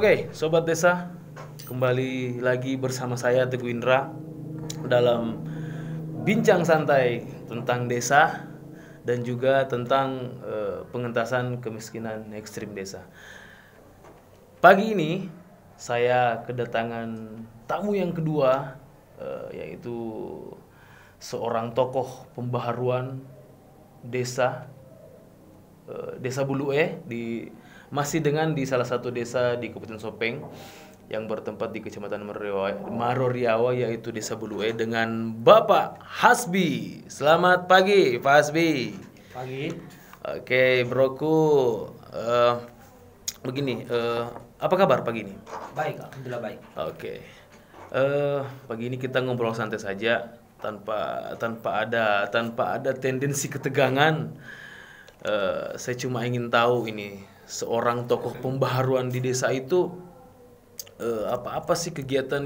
Oke, Sobat Desa, kembali lagi bersama saya Teguh Indra dalam bincang santai tentang desa dan juga tentang pengentasan kemiskinan ekstrim desa. Pagi ini saya kedatangan tamu yang kedua, yaitu seorang tokoh pembaharuan desa, Desa Bulue masih di salah satu desa di Kabupaten Sopeng yang bertempat di Kecamatan Maroriawa, yaitu Desa Bulue, dengan Bapak Hasbi. Selamat pagi, Pak Hasbi. Pagi. Oke, broku. Begini, apa kabar pagi ini? Baik, alhamdulillah baik. Oke. Pagi ini kita ngobrol santai saja tanpa ada tendensi ketegangan. Saya cuma ingin tahu ini, seorang tokoh pembaharuan di desa itu apa sih kegiatan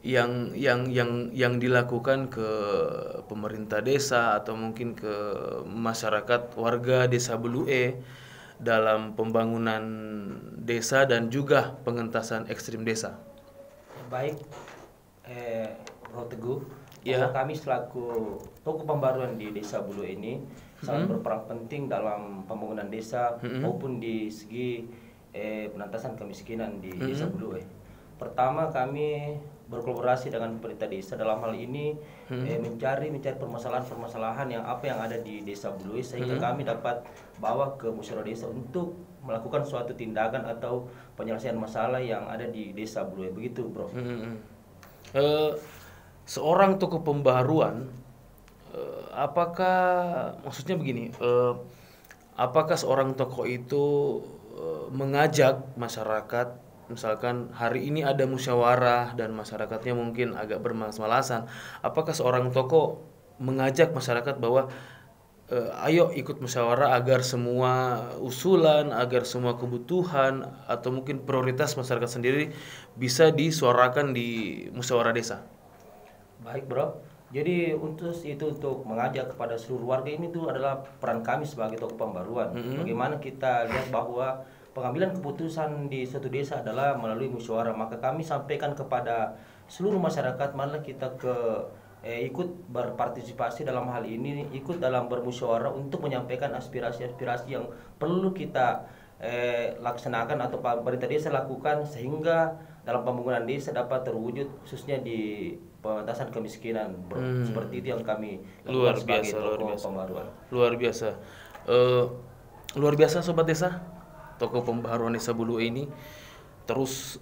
yang dilakukan ke pemerintah desa atau mungkin ke masyarakat warga Desa Bulue dalam pembangunan desa dan juga pengentasan ekstrim desa. Baik, Bro Teguh. Ya. Bahwa kami selaku tokoh pembaruan di Desa Bulue ini sangat berperan penting dalam pembangunan desa maupun di segi penantasan kemiskinan di Desa Bulue. Pertama, kami berkolaborasi dengan pemerintah desa dalam hal ini mencari permasalahan-permasalahan yang ada di Desa Bulue, sehingga kami dapat bawa ke musyawarah desa untuk melakukan suatu tindakan atau penyelesaian masalah yang ada di Desa Bulue. Begitu, Bro. Seorang tokoh pembaharuan, apakah maksudnya begini, apakah seorang tokoh itu mengajak masyarakat, misalkan hari ini ada musyawarah dan masyarakatnya mungkin agak bermalas-malasan, apakah seorang tokoh mengajak masyarakat bahwa ayo ikut musyawarah agar semua usulan, agar semua kebutuhan atau mungkin prioritas masyarakat sendiri bisa disuarakan di musyawarah desa? Baik, Bro. Jadi untuk mengajak kepada seluruh warga, ini tuh adalah peran kami sebagai tokoh pembaruan. Bagaimana kita lihat bahwa pengambilan keputusan di suatu desa adalah melalui musyawarah, maka kami sampaikan kepada seluruh masyarakat, malah kita ikut berpartisipasi dalam hal ini, ikut dalam bermusyawarah untuk menyampaikan aspirasi-aspirasi yang perlu kita laksanakan atau pemerintah desa lakukan, sehingga dalam pembangunan desa dapat terwujud, khususnya di pengentasan kemiskinan, Bro. Seperti itu yang kami lakukan sebagai tokoh pembaruan. Luar biasa. Luar biasa, Sobat Desa. Tokoh pembaharuan Desa Bulue ini terus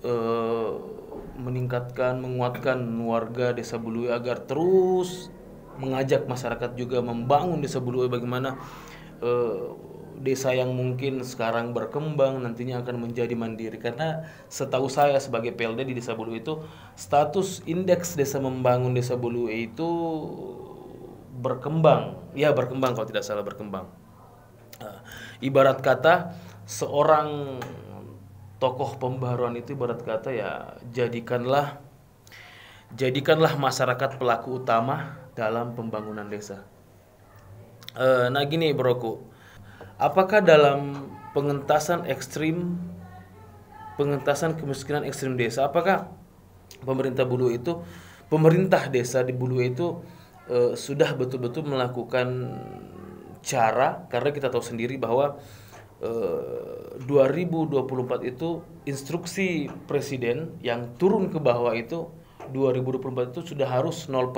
menguatkan warga Desa Bulue agar terus mengajak masyarakat juga membangun Desa Bulue, bagaimana desa yang mungkin sekarang berkembang nantinya akan menjadi mandiri. Karena setahu saya sebagai PLD di Desa Bulue itu, status indeks desa membangun Desa Bulue itu berkembang kalau tidak salah berkembang. Ibarat kata seorang tokoh pembaharuan itu ibarat kata ya, jadikanlah masyarakat pelaku utama dalam pembangunan desa. Nah gini, broku, apakah dalam pengentasan kemiskinan ekstrim desa, apakah pemerintah desa di Bulue itu sudah betul-betul melakukan cara, karena kita tahu sendiri bahwa 2024 itu instruksi presiden yang turun ke bawah itu 2024 itu sudah harus 0%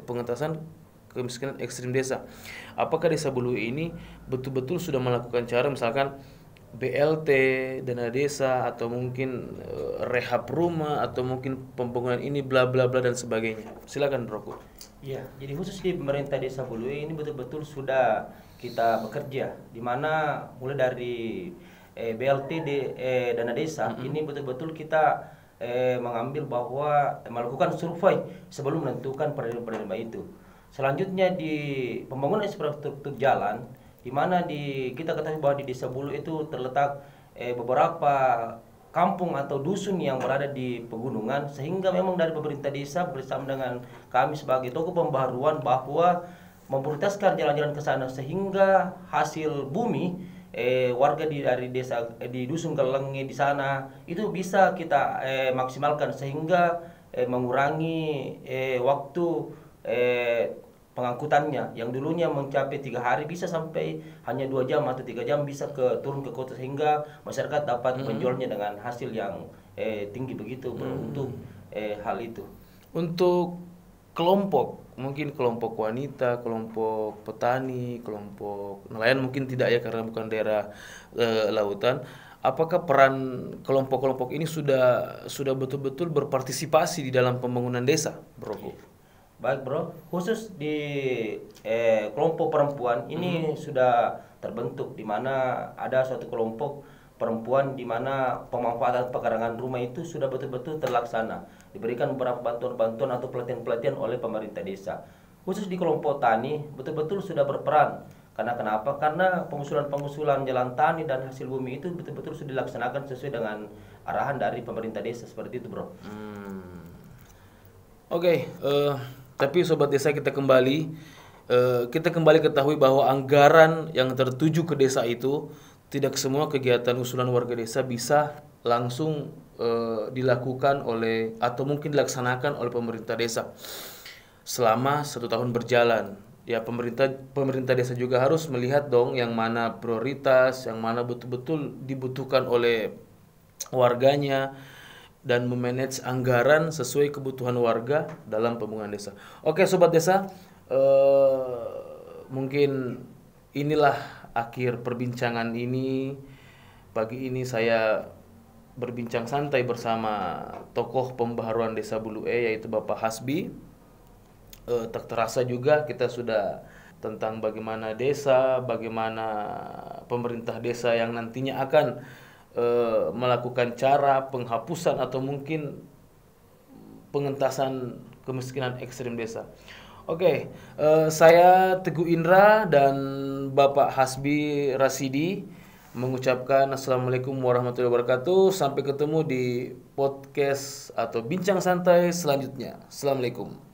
pengentasan kemiskinan ekstrim desa. Apakah Desa Bulue ini betul-betul sudah melakukan cara, misalkan BLT, dana desa, atau mungkin rehab rumah, atau mungkin pembangunan ini bla bla bla dan sebagainya? Silakan, Bro. Iya, jadi khusus di pemerintah Desa Bulue ini betul-betul sudah kita bekerja, di mana mulai dari BLT dana desa ini betul-betul kita mengambil bahwa melakukan survei sebelum menentukan penerima itu. Selanjutnya di pembangunan infrastruktur jalan, di mana kita ketahui bahwa di Desa Bulue itu terletak beberapa kampung atau dusun yang berada di pegunungan, sehingga memang dari pemerintah desa bersama dengan kami sebagai tokoh pembaharuan bahwa memprioritaskan jalan-jalan ke sana, sehingga hasil bumi warga dari desa di dusun Galengi di sana itu bisa kita maksimalkan sehingga mengurangi waktu pengangkutannya yang dulunya mencapai 3 hari bisa sampai hanya 2 jam atau 3 jam bisa turun ke kota sehingga masyarakat dapat menjualnya dengan hasil yang tinggi begitu bro untuk hal itu. Untuk kelompok, mungkin kelompok wanita, kelompok petani, kelompok nelayan mungkin tidak ya karena bukan daerah lautan. Apakah peran kelompok-kelompok ini sudah betul-betul berpartisipasi di dalam pembangunan desa, Bro? Baik bro, khusus di kelompok perempuan ini sudah terbentuk di mana ada suatu kelompok perempuan di mana pemanfaatan pekarangan rumah itu sudah betul-betul terlaksana. Diberikan beberapa bantuan-bantuan atau pelatihan-pelatihan oleh pemerintah desa. Khusus di kelompok tani betul-betul sudah berperan. Karena kenapa? Karena pengusulan-pengusulan jalan tani dan hasil bumi itu betul-betul sudah dilaksanakan sesuai dengan arahan dari pemerintah desa seperti itu bro. Oke, tapi sobat desa kita kembali ketahui bahwa anggaran yang tertuju ke desa itu tidak semua kegiatan usulan warga desa bisa langsung dilakukan oleh atau mungkin dilaksanakan oleh pemerintah desa selama 1 tahun berjalan. Ya pemerintah desa juga harus melihat dong yang mana prioritas, yang mana betul-betul dibutuhkan oleh warganya dan memanage anggaran sesuai kebutuhan warga dalam pembangunan desa. Oke sobat desa, mungkin inilah akhir perbincangan ini. Pagi ini saya berbincang santai bersama tokoh pembaharuan Desa Bulu E yaitu Bapak Hasbi. Tak terasa juga kita sudah tentang bagaimana desa, bagaimana pemerintah desa yang nantinya akan melakukan cara penghapusan atau mungkin pengentasan kemiskinan ekstrim desa. Oke, saya Teguh Indra dan Bapak Hasbi Rasidi mengucapkan Assalamualaikum warahmatullahi wabarakatuh. Sampai ketemu di podcast atau bincang santai selanjutnya. Assalamualaikum.